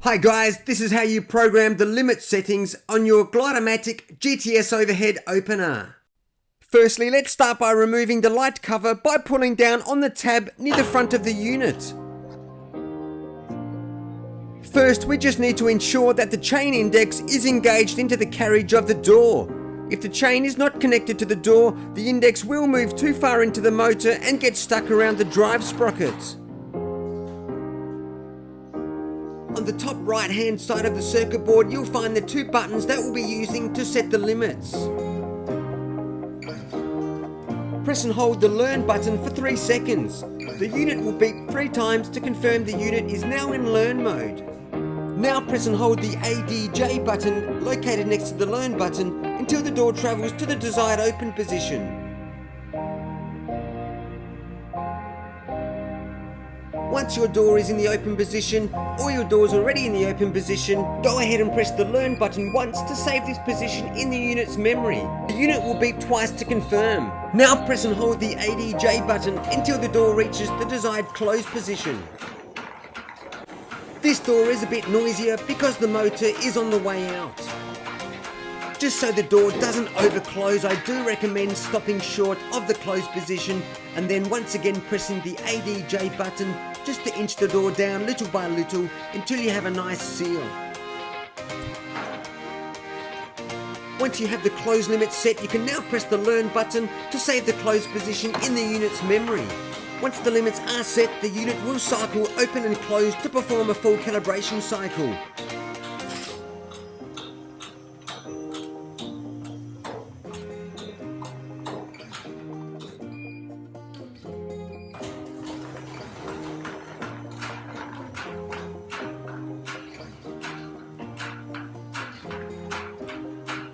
Hi guys, this is how you program the limit settings on your Glidermatic GTS overhead opener. Firstly, let's start by removing the light cover by pulling down on the tab near the front of the unit. First, we just need to ensure that the chain index is engaged into the carriage of the door. If the chain is not connected to the door, the index will move too far into the motor and get stuck around the drive sprocket. On the top right hand side of the circuit board, you'll find the two buttons that we'll be using to set the limits. Press and hold the learn button for 3 seconds. The unit will beep 3 times to confirm the unit is now in learn mode. Now press and hold the ADJ button located next to the learn button until the door travels to the desired open position. Once your door is in the open position, or your door is already in the open position, go ahead and press the learn button once to save this position in the unit's memory. The unit will beep twice to confirm. Now press and hold the ADJ button until the door reaches the desired close position. This door is a bit noisier because the motor is on the way out. Just so the door doesn't overclose, I do recommend stopping short of the close position and then once again pressing the ADJ button just to inch the door down little by little until you have a nice seal. Once you have the close limit set, you can now press the learn button to save the close position in the unit's memory. Once the limits are set, the unit will cycle open and close to perform a full calibration cycle.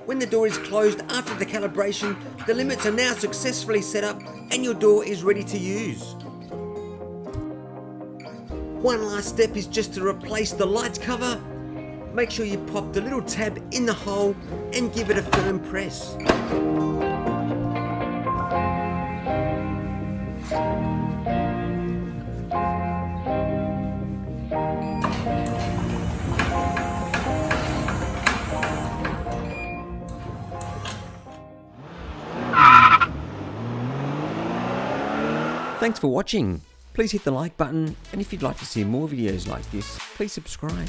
When the door is closed after the calibration, the limits are now successfully set up and your door is ready to use. One last step is just to replace the light cover. Make sure you pop the little tab in the hole and give it a firm press. Thanks for watching. Please hit the like button, and if you'd like to see more videos like this, please subscribe.